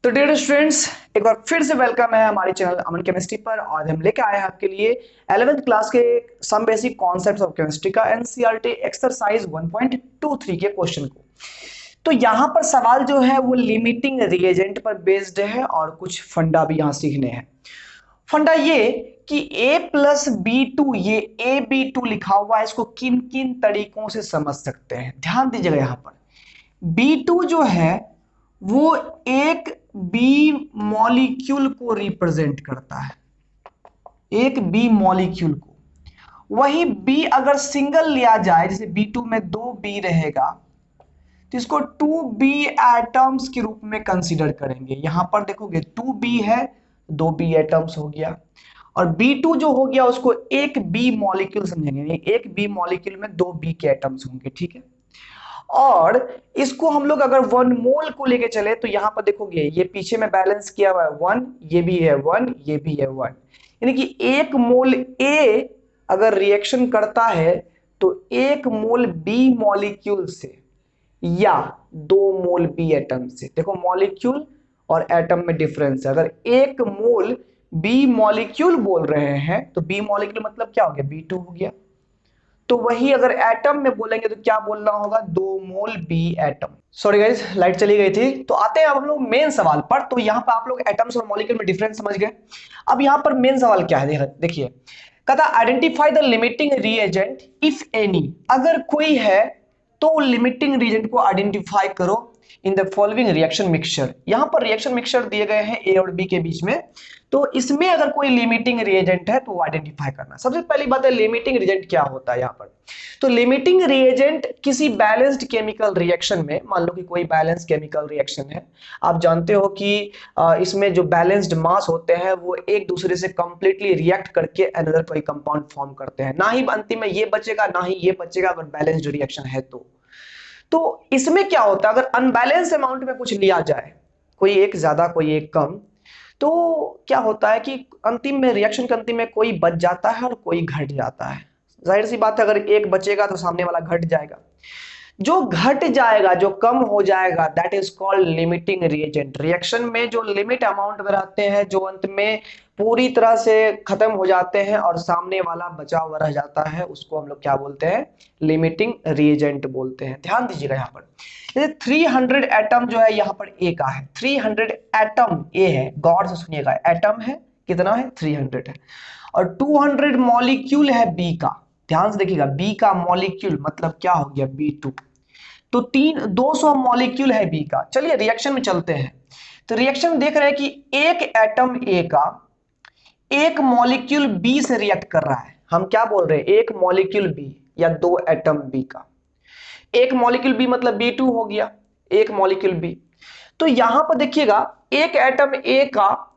तो dear students, एक बार फिर से वेलकम है हमारे चैनल अमन केमिस्ट्री पर। और हम लेके आए हैं आपके लिए 11th क्लास के some basic concepts of chemistry का एनसीईआरटी एक्सरसाइज 1.23 के क्वेश्चन को। तो यहाँ पर सवाल जो है वो लिमिटिंग रिएजेंट पर बेस्ड है और कुछ फंडा भी यहाँ सीखने हैं। फंडा ये कि a प्लस बी टू, ये ए बी टू लिखा हुआ है, इसको किन किन तरीकों से समझ सकते हैं, ध्यान दीजिएगा। यहाँ पर B2 जो है वो एक बी मॉलिक्यूल को रिप्रेजेंट करता है, एक बी मॉलिक्यूल को। वही बी अगर सिंगल लिया जाए, जैसे B2 में दो बी रहेगा, तो इसको 2b एटम्स के रूप में कंसीडर करेंगे। यहां पर देखोगे 2b है, दो बी एटम्स हो गया। और B2 जो हो गया उसको एक बी मॉलिक्यूल समझेंगे, एक बी मॉलिक्यूल में दो बी के एटम्स होंगे, ठीक है। और इसको हम लोग अगर 1 मोल को लेके चले तो यहां पर देखोगे ये पीछे में बैलेंस किया हुआ है 1, ये भी है 1, ये भी है 1, यानी कि एक मोल ए अगर रिएक्शन करता है तो एक मोल बी मॉलिक्यूल से या दो मोल बी एटम से। देखो मॉलिक्यूल और एटम में डिफरेंस है। अगर एक मोल बी मॉलिक्यूल बोल रहे हैं तो बी मॉलिक्यूल मतलब क्या हो गया, B2 हो गया। तो वही अगर एटम में बोलेंगे तो क्या बोलना होगा, दो mole B atom. Sorry guys, light चली गई थी। तो आते हैं अब हम लोग मेन सवाल पर। तो यहां पर आप लोग एटम्स और मॉलिक्यूल में डिफरेंस समझ गए। अब यहां पर मेन सवाल क्या है, देखिए कहता identify the limiting reagent if any. अगर कोई है तो लिमिटिंग रिएजेंट को आइडेंटिफाई करो in the following reaction mixture. यहां पर रिएक्शन मिक्सचर दिए गए हैं ए और बी के बीच में, तो इसमें अगर कोई लिमिटिंग रिएजेंट है तो वो आइडेंटिफाई करना। सबसे पहली बात है लिमिटिंग रिएजेंट क्या होता है यहाँ पर। तो लिमिटिंग रिएजेंट किसी बैलेंस्ड केमिकल रिएक्शन में, मान लो कि कोई बैलेंस केमिकल रिएक्शन है, आप जानते हो कि इसमें जो बैलेंस्ड मास होते हैं वो एक दूसरे से कंप्लीटली रिएक्ट करके अनदर कोई कंपाउंड फॉर्म करते हैं, ना ही अंतिम में ये बचेगा ना ही ये बचेगा अगर बैलेंस्ड रिएक्शन है तो इसमें क्या होता है, अगर अनबैलेंस अमाउंट में कुछ लिया जाए, कोई एक ज्यादा कोई एक कम, तो क्या होता है कि अंतिम में रिएक्शन के अंतिम में कोई बच जाता है और कोई घट जाता है। जाहिर सी बात है अगर एक बचेगा तो सामने वाला घट जाएगा। जो घट जाएगा, जो कम हो जाएगा, that is called limiting reagent. Reaction में जो लिमिट अमाउंट में रहते हैं, जो अंत में पूरी तरह से खत्म हो जाते हैं और सामने वाला बचा हुआ रह जाता है, उसको हम लोग क्या बोलते हैं, लिमिटिंग रिएजेंट बोलते हैं। ध्यान दीजिएगा यहाँ पर जैसे 300 एटम जो है यहाँ पर ए का है, 300 एटम ए है, गौर से सुनिएगा, एटम है कितना है, 300 है। और 200 मॉलिक्यूल है बी का। ध्यान से देखिएगा, बी का मॉलिक्यूल मतलब क्या हो गया, B2। तो 200 मॉलिक्यूल है बी का। चलिए रिएक्शन में चलते हैं। तो रिएक्शन में देख रहे हैं कि एक एटम ए का एक मॉलिक्यूल बी से रिएक्ट कर रहा है। हम क्या बोल रहे हैं, एक मॉलिक्यूल बी या दो एटम बी का। एक मॉलिक्यूल बी मतलब B2 हो गया, एक मॉलिक्यूल बी। तो यहां पर देखिएगा एक एटम ए का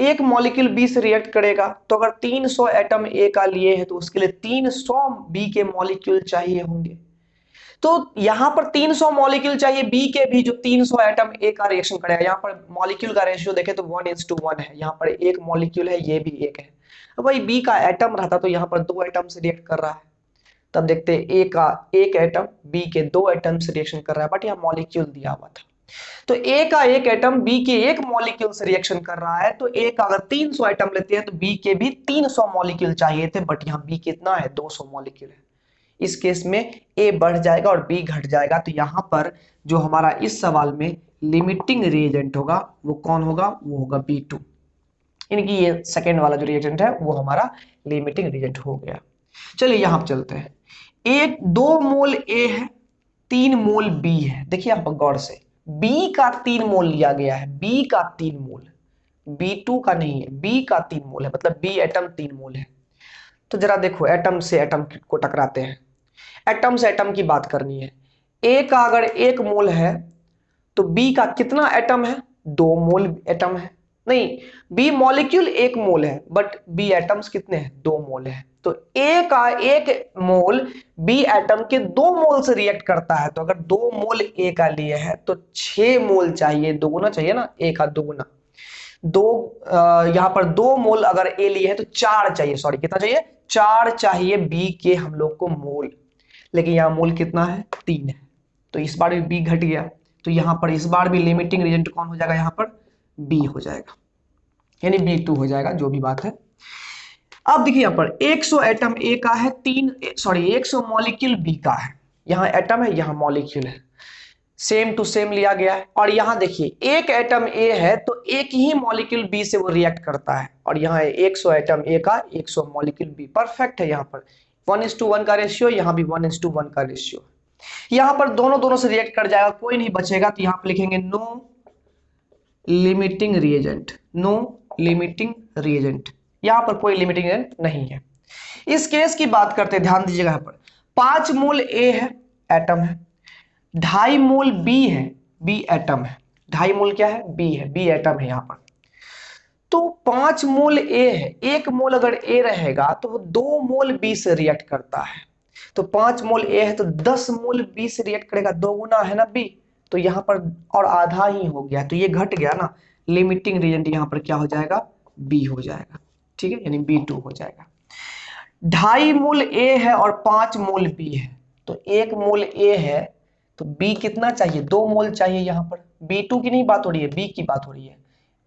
एक मॉलिक्यूल बी से रिएक्ट करेगा, तो अगर 300 एटम ए का लिए हैं तो उसके लिए 300 बी के मॉलिक्यूल चाहिए होंगे। तो यहां पर 300 मॉलिक्यूल चाहिए बी के भी, जो 300 एटम ए का रिएक्शन करेगा। यहां पर मॉलिक्यूल का रेशियो देखे तो 1:1 है। यहां पर एक मॉलिक्यूल है, ये भी एक है। अब भाई बी का एटम रहता तो यहां पर दो एटम से रिएक्ट कर रहा है, तब देखते हैं ए का एक एटम बी के दो एटम से रिएक्शन कर रहा है, बट यहाँ मॉलिक्यूल दिया हुआ था। तो ए का एक एटम बी के एक मॉलिक्यूल से रिएक्शन कर रहा है, तो ए का अगर 300 एटम लेते हैं तो बी के भी 300 मॉलिक्यूल चाहिए थे, बट यहाँ बी कितना है, 200 मॉलिक्यूल है। इस केस में ए बढ़ जाएगा और बी घट जाएगा। तो यहां पर जो हमारा इस सवाल में लिमिटिंग रिएजेंट होगा वो कौन होगा, वो होगा B2। यानी कि ये सेकेंड वाला जो रिएजेंट है वो हमारा लिमिटिंग रिएजेंट हो गया। चलिए यहां पर चलते हैं। एक 2 मोल ए है, 3 मोल बी है। देखिए यहां पर गौर से, बी का 3 मोल लिया गया है, बी का 3 मोल, B2 का नहीं है, बी का 3 मोल है, मतलब बी एटम 3 मोल है। तो जरा देखो एटम से एटम को टकराते हैं, एटम से एटम की बात करनी है। ए का अगर 1 मोल है तो बी का कितना एटम है, 2 मोल एटम है। नहीं, बी मॉलिक्यूल 1 मोल है, बट बी एटम्स कितने हैं, 2 मोल है। तो ए का 1 मोल बी एटम के 2 मोल से रिएक्ट करता है। तो अगर 2 मोल ए का लिए है तो 6 मोल चाहिए, दोगुना चाहिए ना, ए का दोगुना। यहां पर 2 मोल अगर ए लिए है तो 4 चाहिए, सॉरी कितना चाहिए, 4 चाहिए बी के हम लोग को मोल। लेकिन यहाँ मोल कितना है, 3 है। तो इस बार भी बी घट गया। तो यहाँ पर इस बार भी लिमिटिंग रिएजेंट कौन हो जाएगा, यहाँ पर बी हो जाएगा, यानी B2 हो जाएगा, जो भी बात है। अब देखिए यहाँ पर 100 एटम ए का है, 100 मॉलिक्यूल बी का है। यहाँ एटम है, यहाँ मॉलिक्यूल है, सेम टू सेम लिया गया है। और यहाँ देखिए एक एटम ए है तो एक ही मॉलिक्यूल बी से वो रिएक्ट करता है, और यहाँ है 100 एटम ए का 100 मॉलिक्यूल बी। परफेक्ट है, यहाँ पर 1:1 का रेशियो, यहाँ भी 1:1 का रेशियो। यहाँ पर दोनों से रिएक्ट कर जाएगा, कोई नहीं बचेगा, तो यहाँ पर लिखेंगे no limiting reagent, no limiting reagent, यहाँ पर कोई लिमिटिंग रिएजेंट नहीं है। इस केस की बात करते हैं, ध्यान दीजिएगा, यहाँ पर 5 मोल ए है, एटम है, 2.5 मोल बी है, बी एटम है, 2.5 मोल क्या है, बी है, बी एटम है यहाँ पर। तो 5 मोल ए है, 1 मोल अगर ए रहेगा तो वो 2 मोल बी से रिएक्ट करता है। तो 5 मोल ए है तो 10 मोल बी से रिएक्ट करेगा, 2 गुना है ना बी, तो यहाँ पर और आधा ही हो गया, तो ये घट गया ना, लिमिटिंग रिएजेंट यहाँ पर क्या हो जाएगा, बी हो जाएगा, ठीक है, यानी B2 हो जाएगा। 2.5 मोल ए है और 5 मोल बी है, तो 1 मोल ए है तो बी कितना चाहिए, 2 मोल चाहिए। यहाँ पर B2 की नहीं बात हो रही है, बी की बात हो रही है।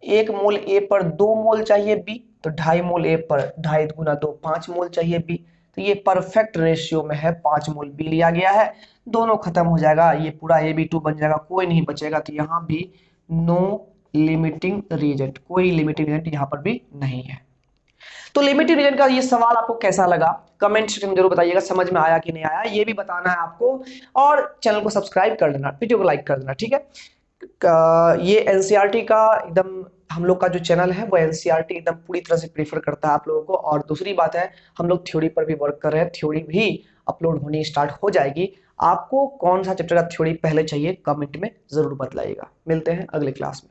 1 मोल ए पर 2 मोल चाहिए बी, तो 2.5 मोल ए पर 2.5 गुना 2 5 मोल चाहिए बी, तो ये परफेक्ट रेशियो में है, 5 मोल बी लिया गया है। दोनों खत्म हो जाएगा, ये पूरा AB2 बन जाएगा, कोई नहीं बचेगा, तो यहाँ भी नो लिमिटिंग रिएजेंट, कोई लिमिटिंग रिएजेंट यहाँ पर भी नहीं है। तो लिमिटिंग रिएजेंट का ये सवाल आपको कैसा लगा, कमेंट सेक्शन में जरूर बताइएगा, समझ में आया कि नहीं आया, ये भी बताना है आपको। और चैनल को सब्सक्राइब कर देना, वीडियो को लाइक कर देना, ठीक है। ये एनसीईआरटी का एकदम, हम लोग का जो चैनल है वो एनसीईआरटी एकदम पूरी तरह से प्रेफर करता है आप लोगों को। और दूसरी बात है, हम लोग थ्योरी पर भी वर्क कर रहे हैं, थ्योरी भी अपलोड होनी स्टार्ट हो जाएगी। आपको कौन सा चैप्टर का थ्योरी पहले चाहिए कमेंट में जरूर बतलाइएगा। मिलते हैं अगले क्लास में।